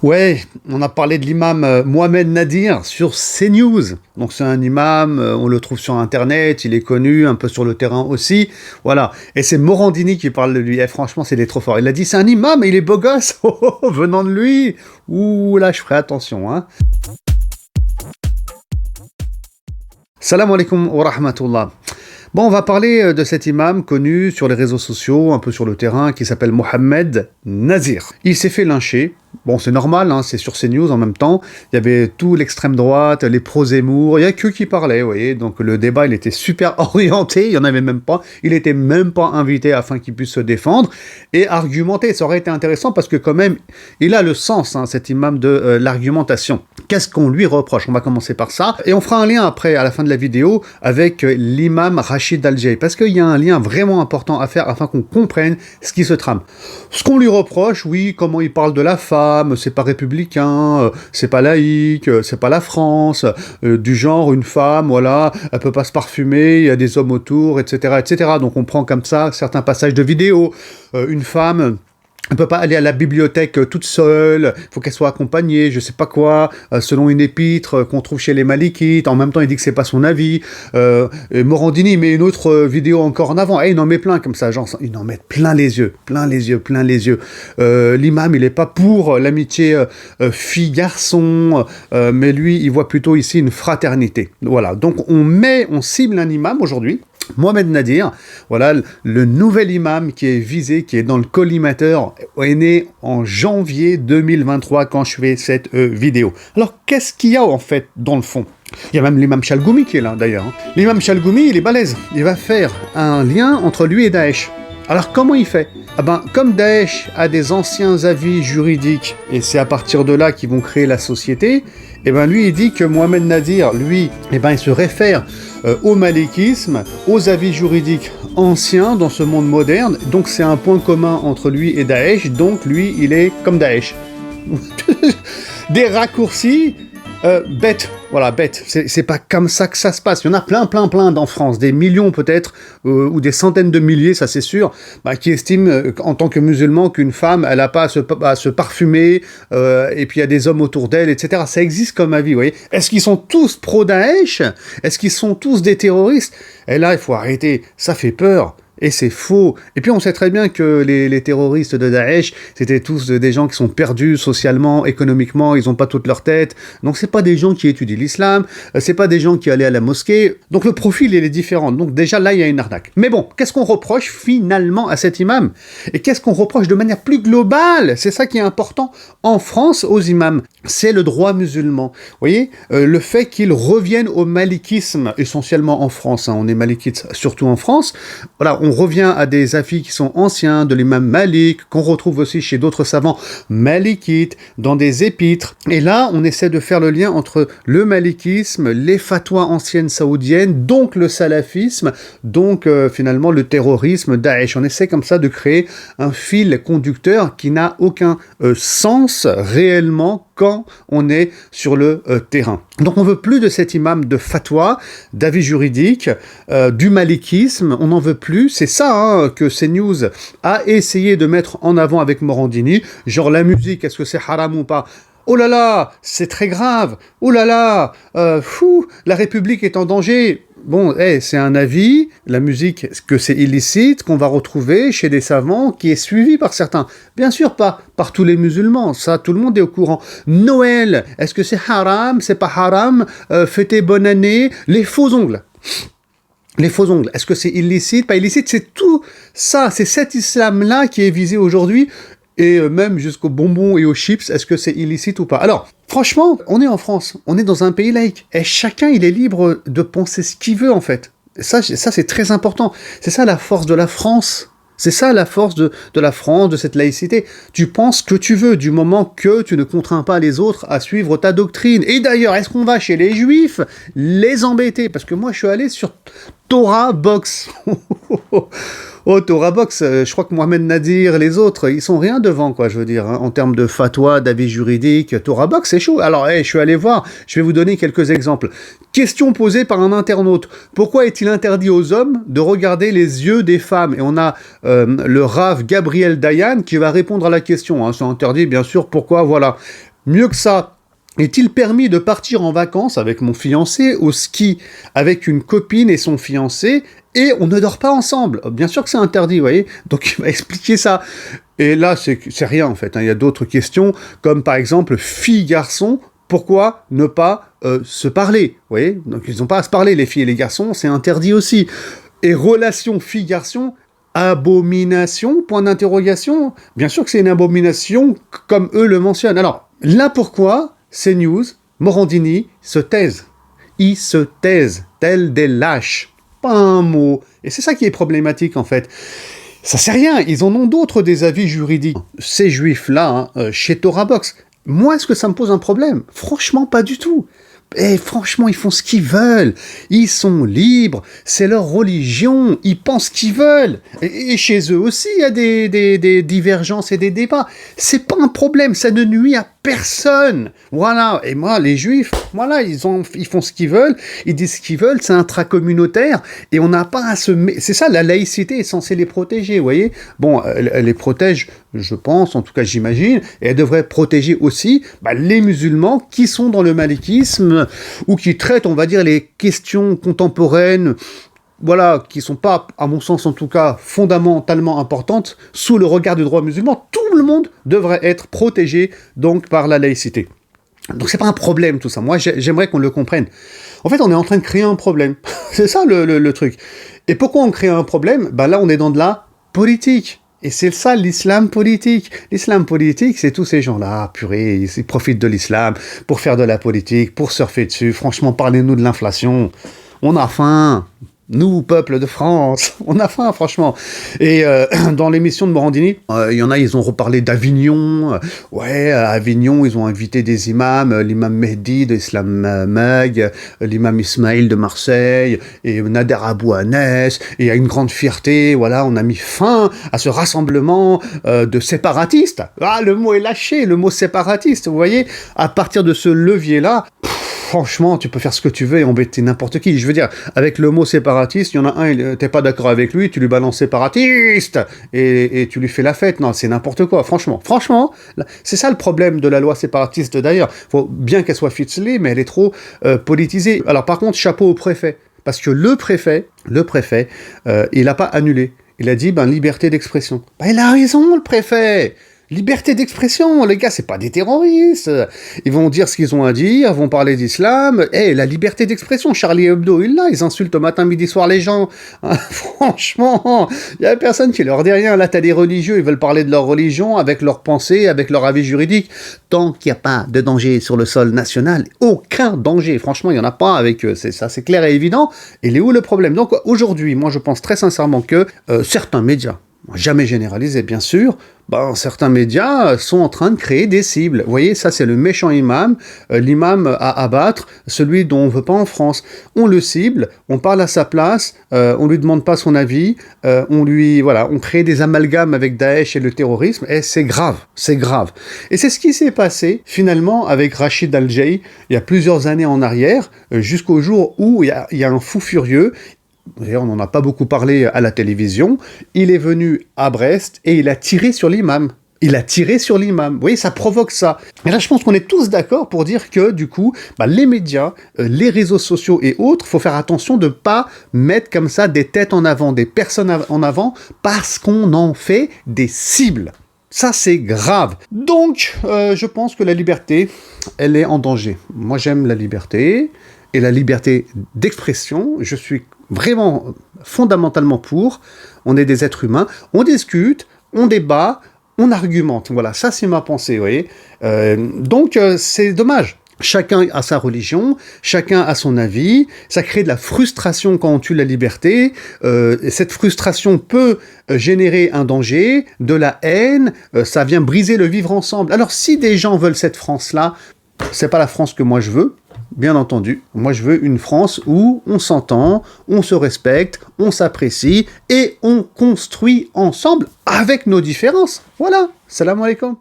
Ouais, on a parlé de l'imam Mohamed Nadir sur CNews. Donc c'est un imam, on le trouve sur Internet, il est connu, un peu sur le terrain aussi. Voilà. Et c'est Morandini qui parle de lui. Eh, franchement, c'est trop fort. Il a dit c'est un imam et il est beau gosse. Oh, oh, oh, venant de lui. Ouh là, je ferai attention. Hein. Salam alaikum wa rahmatullah. Bon, on va parler de cet imam connu sur les réseaux sociaux, un peu sur le terrain, qui s'appelle Mohamed Nazir. Il s'est fait lyncher. Bon, c'est normal, hein, c'est sur CNews en même temps. Il y avait tout l'extrême droite, les pro-Zemmour, il n'y a que qui parlait, vous voyez. Donc le débat, il était super orienté, il n'y en avait même pas. Il n'était même pas invité afin qu'il puisse se défendre et argumenter. Ça aurait été intéressant parce que quand même, il a le sens, hein, cet imam de l'argumentation. Qu'est-ce qu'on lui reproche? On va commencer par ça. Et on fera un lien après, à la fin de la vidéo, avec l'imam Rachid Al-Jay. Parce qu'il y a un lien vraiment important à faire afin qu'on comprenne ce qui se trame. Ce qu'on lui reproche, oui, comment il parle de la femme, c'est pas républicain, c'est pas laïque, c'est pas la France, du genre une femme, voilà, elle peut pas se parfumer, il y a des hommes autour, etc., etc. Donc on prend comme ça certains passages de vidéos, une femme... Elle peut pas aller à la bibliothèque toute seule, il faut qu'elle soit accompagnée, je sais pas quoi, selon une épître qu'on trouve chez les Malikites. En même temps, il dit que c'est pas son avis. Et Morandini met une autre vidéo encore en avant. Et il en met plein comme ça, genre, il en met plein les yeux, plein les yeux, plein les yeux. L'imam, il est pas pour l'amitié fille-garçon, mais lui, il voit plutôt ici une fraternité. Voilà, donc on cible un imam aujourd'hui. Mohamed Nadir, voilà, le nouvel imam qui est visé, qui est dans le collimateur, est né en janvier 2023 quand je fais cette vidéo. Alors, qu'est-ce qu'il y a en fait dans le fond? Il y a même l'imam Chalgoumi qui est là d'ailleurs. Hein. L'imam Chalgoumi, il est balèze. Il va faire un lien entre lui et Daesh. Alors comment il fait? Ah ben, comme Daesh a des anciens avis juridiques, et c'est à partir de là qu'ils vont créer la société, et ben lui il dit que Mohamed Nadir, lui, et ben il se réfère au malikisme, aux avis juridiques anciens dans ce monde moderne, donc c'est un point commun entre lui et Daesh, donc lui il est comme Daesh. Des raccourcis bêtes, voilà, bêtes. C'est pas comme ça que ça se passe. Il y en a plein dans France, des millions peut-être, ou des centaines de milliers, ça c'est sûr, qui estiment en tant que musulman qu'une femme, elle n'a pas à se parfumer, et puis il y a des hommes autour d'elle, etc. Ça existe comme avis, vous voyez. Est-ce qu'ils sont tous pro-Daesh? Est-ce qu'ils sont tous des terroristes? Et là, il faut arrêter, ça fait peur. Et c'est faux. Et puis on sait très bien que les terroristes de Daesh, c'était tous des gens qui sont perdus socialement, économiquement, ils n'ont pas toute leur tête. Donc c'est pas des gens qui étudient l'islam, c'est pas des gens qui allaient à la mosquée. Donc le profil, il est différent. Donc déjà là, il y a une arnaque. Mais bon, qu'est-ce qu'on reproche finalement à cet imam? Et qu'est-ce qu'on reproche de manière plus globale? C'est ça qui est important en France aux imams. C'est le droit musulman. Vous voyez, le fait qu'ils reviennent au malikisme, essentiellement en France, hein, on est malikite surtout en France. Voilà, on revient à des avis qui sont anciens, de l'imam Malik, qu'on retrouve aussi chez d'autres savants malikites, dans des épîtres. Et là, on essaie de faire le lien entre le malikisme, les fatwas anciennes saoudiennes, donc le salafisme, donc finalement le terrorisme, Daesh. On essaie comme ça de créer un fil conducteur qui n'a aucun sens réellement quand on est sur le terrain. Donc on veut plus de cet imam de fatwa, d'avis juridique, du malikisme, on n'en veut plus. C'est ça hein, que CNews a essayé de mettre en avant avec Morandini, genre la musique, est-ce que c'est haram ou pas? Oh là là, c'est très grave. Oh là là, la République est en danger. Bon, c'est un avis, la musique, que c'est illicite, qu'on va retrouver chez des savants, qui est suivi par certains. Bien sûr, pas par tous les musulmans, ça, tout le monde est au courant. Noël, est-ce que c'est haram, c'est pas haram? Fêter bonne année, les faux ongles. Les faux ongles, est-ce que c'est illicite, pas illicite? C'est tout ça, c'est cet islam-là qui est visé aujourd'hui, et même jusqu'aux bonbons et aux chips, est-ce que c'est illicite ou pas? Alors, franchement, on est en France, on est dans un pays laïque, et chacun, il est libre de penser ce qu'il veut, en fait. Ça c'est très important. C'est ça la force de la France. C'est ça la force de la France, de cette laïcité. Tu penses ce que tu veux, du moment que tu ne contrains pas les autres à suivre ta doctrine. Et d'ailleurs, est-ce qu'on va chez les Juifs les embêter? Parce que moi, je suis allé sur Torah Box. Oh, Torah Box, je crois que Mohamed Nadir, les autres, ils sont rien devant, quoi, je veux dire, hein, en termes de fatwa, d'avis juridique. Torah Box, c'est chaud. Alors, je suis allé voir, je vais vous donner quelques exemples. Question posée par un internaute. Pourquoi est-il interdit aux hommes de regarder les yeux des femmes? Et on a le Rav Gabriel Dayan qui va répondre à la question. Hein, c'est interdit, bien sûr. Pourquoi? Voilà. Mieux que ça, est-il permis de partir en vacances avec mon fiancé au ski avec une copine et son fiancé et on ne dort pas ensemble? Bien sûr que c'est interdit, vous voyez. Donc il m'a expliqué ça. Et là, c'est rien en fait. Il y a d'autres questions, comme par exemple, fille-garçon, pourquoi ne pas se parler? Vous voyez. Donc ils n'ont pas à se parler, les filles et les garçons, c'est interdit aussi. Et relation fille-garçon, abomination, point d'interrogation. Bien sûr que c'est une abomination, comme eux le mentionnent. Alors, là pourquoi CNews, Morandini se taisent. Ils se taisent, tels des lâches. Pas un mot. Et c'est ça qui est problématique, en fait. Ça c'est rien, ils en ont d'autres des avis juridiques. Ces juifs-là, chez Torah Box, moi, est-ce que ça me pose un problème? Franchement, pas du tout. Et franchement, ils font ce qu'ils veulent. Ils sont libres. C'est leur religion. Ils pensent ce qu'ils veulent. Et chez eux aussi, il y a des divergences et des débats. C'est pas un problème. Ça ne nuit à personne. Voilà. Et moi, les juifs, voilà, ils font ce qu'ils veulent. Ils disent ce qu'ils veulent. C'est intracommunautaire. Et on n'a pas à se... C'est ça, la laïcité est censée les protéger, vous voyez. Bon, elle les protège, je pense, en tout cas j'imagine. Et elle devrait protéger aussi les musulmans qui sont dans le malikisme ou qui traitent, on va dire, les questions contemporaines, voilà, qui sont pas, à mon sens en tout cas, fondamentalement importantes, sous le regard du droit musulman. Tout le monde devrait être protégé, donc, par la laïcité. Donc c'est pas un problème tout ça, moi j'aimerais qu'on le comprenne. En fait on est en train de créer un problème, c'est ça le truc. Et pourquoi on crée un problème? Là on est dans de la politique. Et c'est ça l'islam politique. L'islam politique, c'est tous ces gens-là, purée, ils profitent de l'islam pour faire de la politique, pour surfer dessus. Franchement, parlez-nous de l'inflation. On a faim. Nous, peuple de France, on a faim, franchement. Et dans l'émission de Morandini, il y en a, ils ont reparlé d'Avignon. Ouais, à Avignon, ils ont invité des imams, l'imam Mehdi de Islam Mag, l'imam Ismail de Marseille, et Nader Abou Hanès. Et il y a une grande fierté, voilà, on a mis fin à ce rassemblement de séparatistes. Ah, le mot est lâché, le mot séparatiste, vous voyez. À partir de ce levier-là, franchement, tu peux faire ce que tu veux et embêter n'importe qui. Je veux dire, avec le mot séparatiste, il y en a un, t'es pas d'accord avec lui, tu lui balances séparatiste et tu lui fais la fête. Non, c'est n'importe quoi, franchement. Franchement, c'est ça le problème de la loi séparatiste d'ailleurs. Faut bien qu'elle soit ficelée, mais elle est trop politisée. Alors par contre, chapeau au préfet. Parce que le préfet, il n'a pas annulé. Il a dit, liberté d'expression. Il a raison, le préfet. Liberté d'expression, les gars, c'est pas des terroristes. Ils vont dire ce qu'ils ont à dire, vont parler d'islam. La liberté d'expression, Charlie Hebdo, ils insultent au matin, midi, soir les gens. Franchement, il y a personne qui leur dit rien. Là, t'as des religieux, ils veulent parler de leur religion, avec leurs pensées, avec leur avis juridique. Tant qu'il n'y a pas de danger sur le sol national, aucun danger. Franchement, il n'y en a pas avec eux. C'est clair et évident. Et il est où le problème? Donc, aujourd'hui, moi, je pense très sincèrement que certains médias, jamais généralisé bien sûr, certains médias sont en train de créer des cibles. Vous voyez, ça c'est le méchant imam, l'imam à abattre, celui dont on ne veut pas en France. On le cible, on parle à sa place, on lui demande pas son avis, on crée des amalgames avec Daesh et le terrorisme, et c'est grave, c'est grave. Et c'est ce qui s'est passé finalement avec Rachid Al-Jay il y a plusieurs années en arrière, jusqu'au jour où il y a un fou furieux. D'ailleurs, on n'en a pas beaucoup parlé à la télévision. Il est venu à Brest et il a tiré sur l'imam. Vous voyez, ça provoque ça. Et là, je pense qu'on est tous d'accord pour dire que, du coup, les médias, les réseaux sociaux et autres, faut faire attention de ne pas mettre comme ça des têtes en avant, des personnes en avant, parce qu'on en fait des cibles. Ça, c'est grave. Donc, je pense que la liberté, elle est en danger. Moi, j'aime la liberté et la liberté d'expression. Je suis vraiment fondamentalement pour. On est des êtres humains, on discute, on débat, on argumente. Voilà, ça c'est ma pensée, vous voyez. Donc c'est dommage. Chacun a sa religion, chacun a son avis, ça crée de la frustration quand on tue la liberté, et cette frustration peut générer un danger, de la haine, ça vient briser le vivre ensemble. Alors si des gens veulent cette France-là, c'est pas la France que moi je veux, bien entendu. Moi je veux une France où on s'entend, on se respecte, on s'apprécie et on construit ensemble avec nos différences. Voilà, salam alaikum.